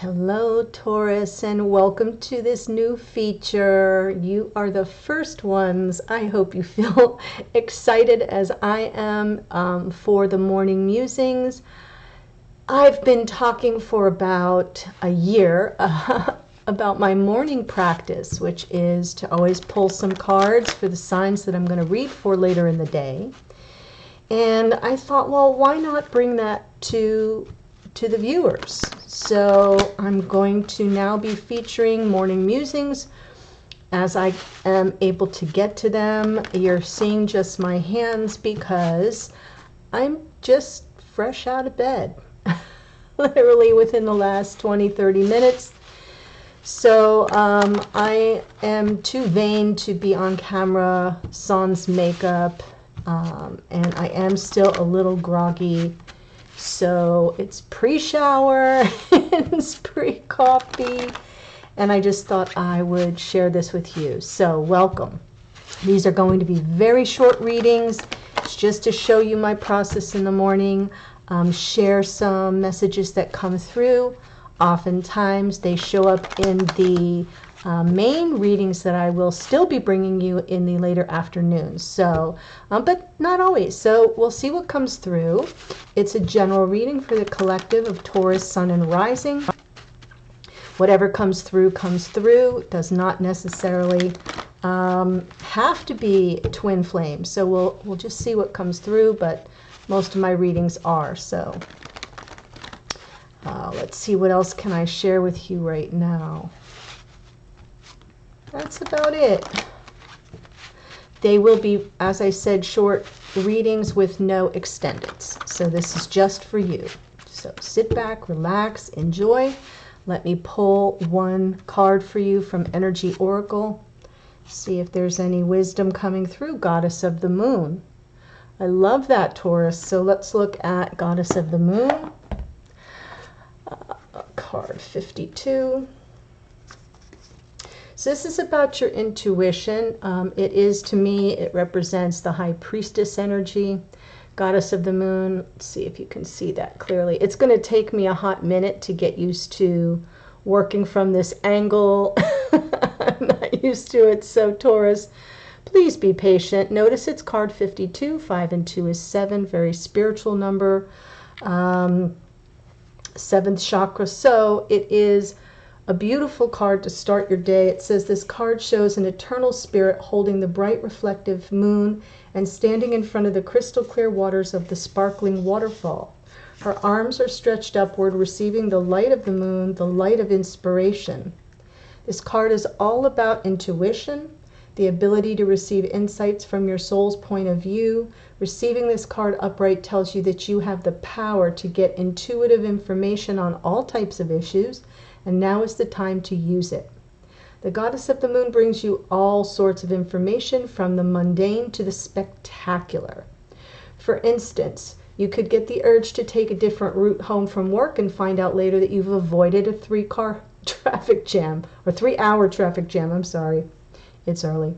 Hello, Taurus, and welcome to this new feature. You are the first ones. I hope you feel excited as I am for the morning musings. I've been talking for about a year about my morning practice, which is to always pull some cards for the signs that I'm going to read for later in the day. And I thought, well, why not bring that to the viewers? So I'm going to now be featuring morning musings as I am able to get to them. You're seeing just my hands because I'm just fresh out of bed, literally within the last 20-30 minutes. So I am too vain to be on camera, sans makeup, and I am still a little groggy. So it's pre-shower, it's pre-coffee, and I just thought I would share this with you. So welcome. These are going to be very short readings. It's just to show you my process in the morning, share some messages that come through. Oftentimes they show up in the main readings that I will still be bringing you in the later afternoons. So, but not always. So we'll see what comes through. It's a general reading for the collective of Taurus, Sun, and Rising. Whatever comes through comes through. It does not necessarily have to be twin flames. So we'll just see what comes through. But most of my readings are. So let's see, what else can I share with you right now? That's about it. They will be, as I said, short readings with no extendeds. So this is just for you. So sit back, relax, enjoy. Let me pull one card for you from Energy Oracle. See if there's any wisdom coming through. Goddess of the Moon. I love that, Taurus. So let's look at Goddess of the Moon. Card 52. So this is about your intuition. It is, to me, it represents the High Priestess energy. Goddess of the Moon. Let's see if you can see that clearly. It's going to take me a hot minute to get used to working from this angle. I'm not used to it. So Taurus, please be patient. Notice it's card 52. 5 and 2 is 7. Very spiritual number. 7th chakra. So it is a beautiful card to start your day. It says this card shows an eternal spirit holding the bright reflective moon and standing in front of the crystal clear waters of the sparkling waterfall. Her arms are stretched upward, receiving the light of the moon, the light of inspiration. This card is all about intuition, the ability to receive insights from your soul's point of view. Receiving this card upright tells you that you have the power to get intuitive information on all types of issues, and now is the time to use it. The Goddess of the Moon brings you all sorts of information, from the mundane to the spectacular. For instance, you could get the urge to take a different route home from work and find out later that you've avoided a 3-car traffic jam, or 3-hour traffic jam, I'm sorry. It's early.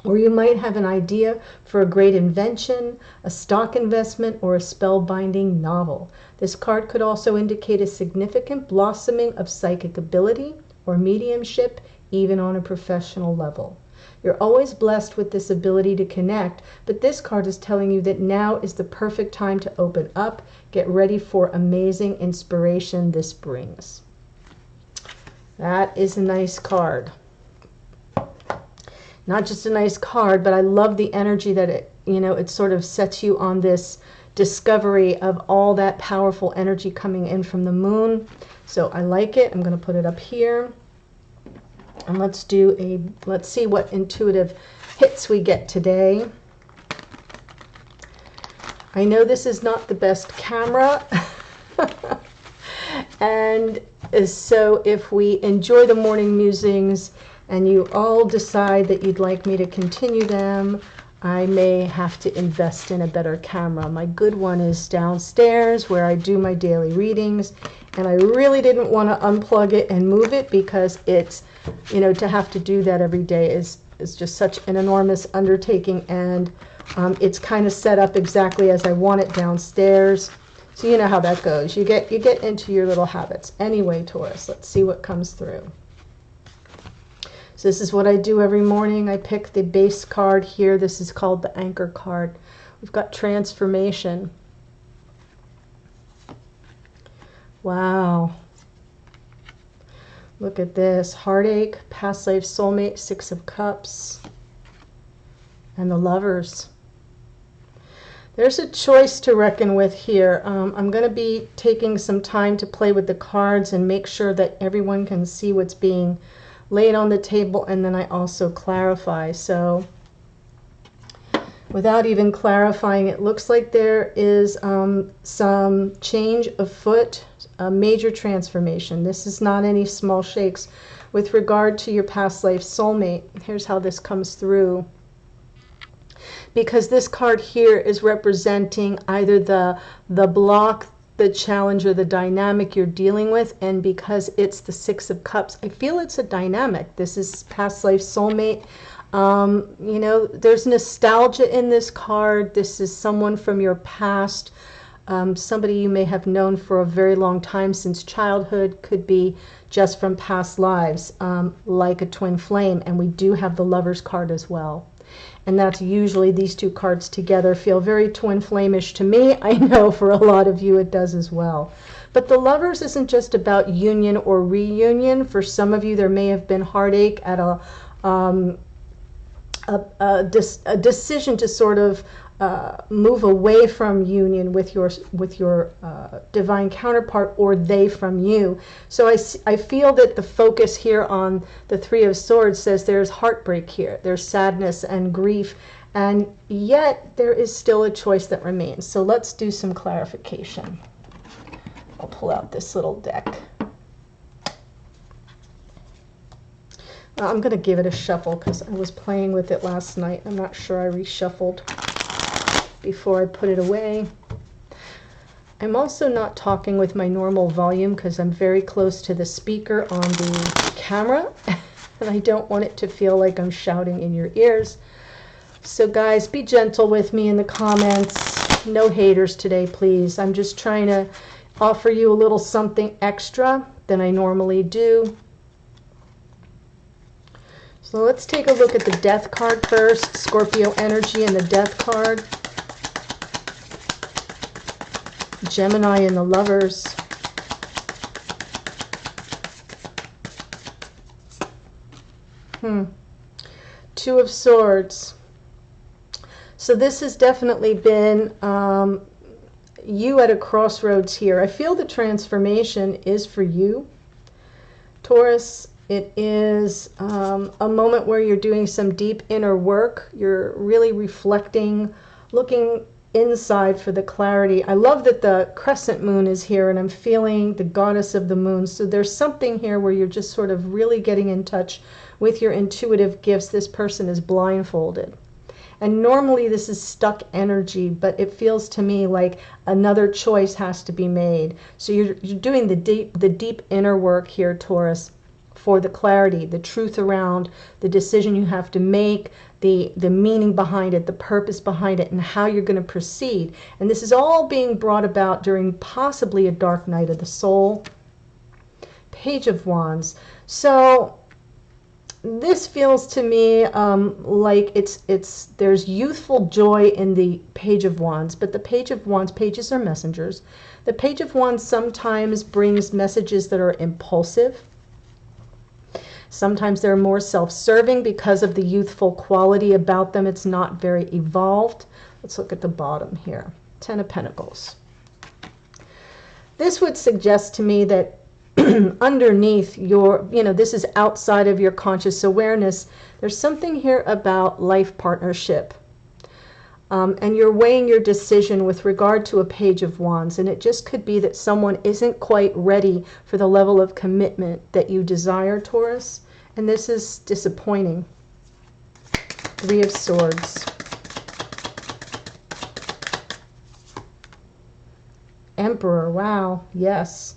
Or you might have an idea for a great invention, a stock investment, or a spellbinding novel. This card could also indicate a significant blossoming of psychic ability or mediumship, even on a professional level. You're always blessed with this ability to connect, but this card is telling you that now is the perfect time to open up. Get ready for amazing inspiration this brings. That is a nice card. Not just a nice card, but I love the energy that it sort of sets you on this discovery of all that powerful energy coming in from the moon. So I like it. I'm going to put it up here. And let's see what intuitive hits we get today. I know this is not the best camera. And so if we enjoy the morning musings and you all decide that you'd like me to continue them, I may have to invest in a better camera. My good one is downstairs where I do my daily readings, and I really didn't want to unplug it and move it because it's, to have to do that every day is just such an enormous undertaking, and it's kind of set up exactly as I want it downstairs. So you know how that goes. You get into your little habits. Anyway, Taurus, let's see what comes through. So this is what I do every morning. I pick the base card here. This is called the anchor card. We've got transformation. Wow. Look at this. Heartache, past life soulmate, Six of Cups, and the Lovers. There's a choice to reckon with here. I'm going to be taking some time to play with the cards and make sure that everyone can see what's being laid on the table, and then I also clarify. So without even clarifying, it looks like there is some change afoot, a major transformation. This is not any small shakes with regard to your past life soulmate. Here's how this comes through. Because this card here is representing either the block, the challenge, or the dynamic you're dealing with, and because it's the Six of Cups, I feel it's a dynamic. This is past life soulmate. You know, there's nostalgia in this card. This is someone from your past, somebody you may have known for a very long time, since childhood, could be just from past lives, like a twin flame. And we do have the Lovers card as well. And that's usually, these two cards together feel very twin flame-ish to me. I know for a lot of you it does as well. But the Lovers isn't just about union or reunion. For some of you, there may have been heartache at a decision to sort of move away from union with your divine counterpart, or they from you. So I feel that the focus here on the Three of Swords says there's heartbreak here, there's sadness and grief, and yet there is still a choice that remains. So let's do some clarification. I'll pull out this little deck. I'm going to give it a shuffle because I was playing with it last night. I'm not sure I reshuffled before I put it away. I'm also not talking with my normal volume because I'm very close to the speaker on the camera, and I don't want it to feel like I'm shouting in your ears. So guys, be gentle with me in the comments. No haters today, please. I'm just trying to offer you a little something extra than I normally do. So let's take a look at the Death card first. Scorpio energy and the Death card. Gemini and the Lovers. Two of Swords. So this has definitely been you at a crossroads here. I feel the transformation is for you, Taurus. It is a moment where you're doing some deep inner work. You're really reflecting, looking inside for the clarity. I love that the crescent moon is here, and I'm feeling the goddess of the moon. So there's something here where you're just sort of really getting in touch with your intuitive gifts. This person is blindfolded. And normally this is stuck energy, but it feels to me like another choice has to be made. So you're doing the deep inner work here, Taurus, for the clarity, the truth around the decision you have to make, the meaning behind it, the purpose behind it, and how you're going to proceed. And this is all being brought about during possibly a dark night of the soul. Page of Wands. So this feels to me like there's youthful joy in the Page of Wands, but the Page of Wands, pages are messengers. The Page of Wands sometimes brings messages that are impulsive. Sometimes they're more self-serving because of the youthful quality about them. It's not very evolved. Let's look at the bottom here. Ten of Pentacles. This would suggest to me that underneath your, this is outside of your conscious awareness. There's something here about life partnership. And you're weighing your decision with regard to a Page of Wands. And it just could be that someone isn't quite ready for the level of commitment that you desire, Taurus. And this is disappointing. Three of Swords. Emperor, wow, yes.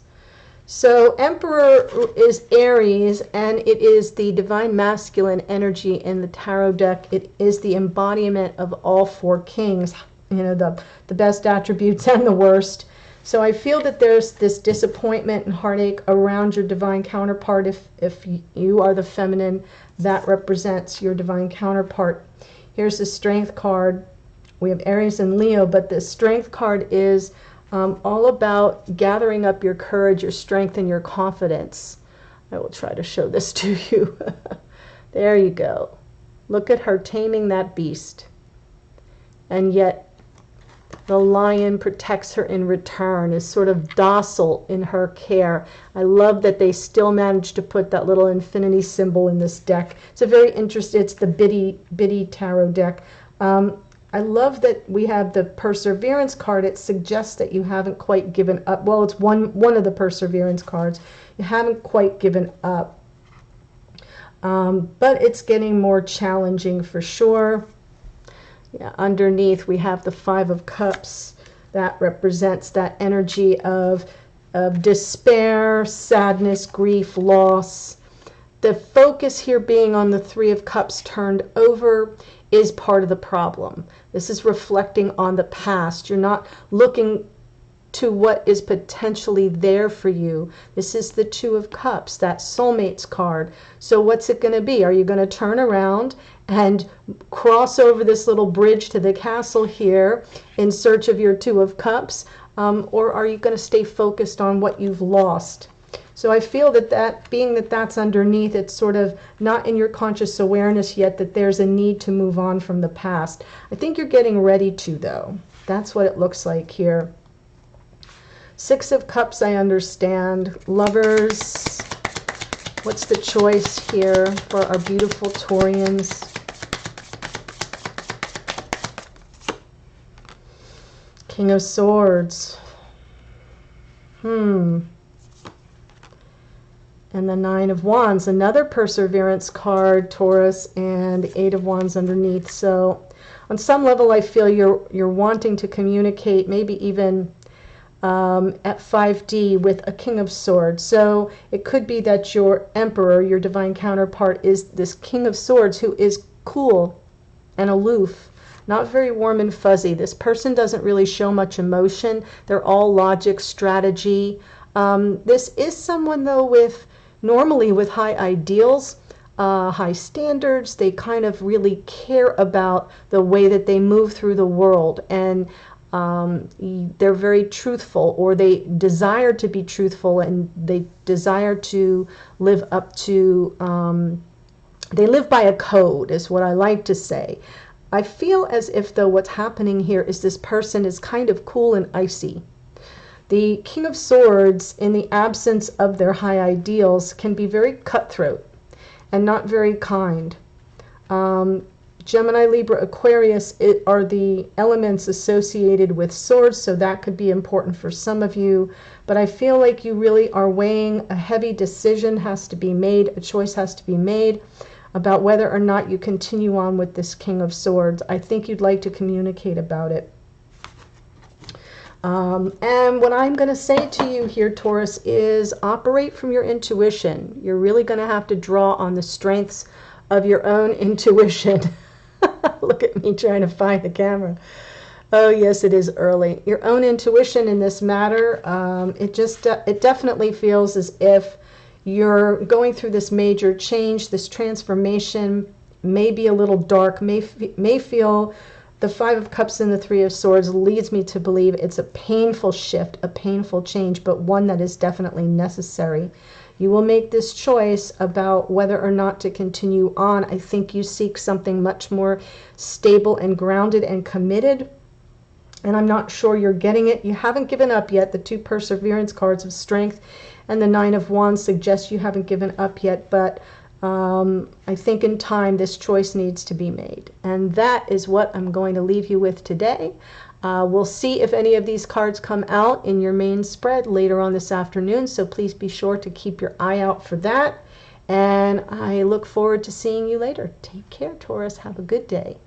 So Emperor is Aries, and it is the divine masculine energy in the tarot deck. It is the embodiment of all four kings, the best attributes and the worst. So I feel that there's this disappointment and heartache around your divine counterpart. If you are the feminine, that represents your divine counterpart. Here's the Strength card. We have Aries and Leo, but the Strength card is all about gathering up your courage, your strength, and your confidence. I will try to show this to you. There you go. Look at her taming that beast. And yet the lion protects her in return, is sort of docile in her care. I love that they still managed to put that little infinity symbol in this deck. It's a very interesting, it's the Biddy Tarot deck. I love that we have the Perseverance card. It suggests that you haven't quite given up. Well, it's one of the Perseverance cards. You haven't quite given up. But it's getting more challenging for sure. Yeah, underneath we have the Five of Cups. That represents that energy of despair, sadness, grief, loss. The focus here being on the Three of Cups turned over is part of the problem. This is reflecting on the past. You're not looking to what is potentially there for you. This is the Two of Cups, that soulmates card. So what's it going to be? Are you going to turn around and cross over this little bridge to the castle here in search of your Two of Cups? Or are you going to stay focused on what you've lost? So I feel that being that that's underneath, it's sort of not in your conscious awareness yet that there's a need to move on from the past. I think you're getting ready to, though. That's what it looks like here. Six of Cups, I understand. Lovers, what's the choice here for our beautiful Taurians? King of Swords. And the Nine of Wands, another Perseverance card, Taurus, and the Eight of Wands underneath. So on some level, I feel you're wanting to communicate, maybe even at 5D with a King of Swords. So it could be that your Emperor, your divine counterpart, is this King of Swords who is cool and aloof, not very warm and fuzzy. This person doesn't really show much emotion. They're all logic, strategy. This is someone, though, normally with high ideals, high standards. They kind of really care about the way that they move through the world, and they're very truthful, or they desire to be truthful, and they desire to live up to, they live by a code, is what I like to say. I feel as if, though, what's happening here is this person is kind of cool and icy. The King of Swords, in the absence of their high ideals, can be very cutthroat and not very kind. Gemini, Libra, Aquarius are the elements associated with swords, so that could be important for some of you. But I feel like you really are weighing a heavy decision has to be made, a choice has to be made about whether or not you continue on with this King of Swords. I think you'd like to communicate about it. And what I'm going to say to you here, Taurus, is operate from your intuition. You're really going to have to draw on the strengths of your own intuition. Look at me trying to find the camera. Oh, yes, it is early. Your own intuition in this matter, it definitely feels as if you're going through this major change, this transformation, may be a little dark, may feel. The Five of Cups and the Three of Swords leads me to believe it's a painful shift, a painful change, but one that is definitely necessary. You will make this choice about whether or not to continue on. I think you seek something much more stable and grounded and committed, and I'm not sure you're getting it. You haven't given up yet. The two Perseverance cards of Strength and the Nine of Wands suggest you haven't given up yet, but I think in time this choice needs to be made. And that is what I'm going to leave you with today. We'll see if any of these cards come out in your main spread later on this afternoon, so please be sure to keep your eye out for that. And I look forward to seeing you later. Take care, Taurus. Have a good day.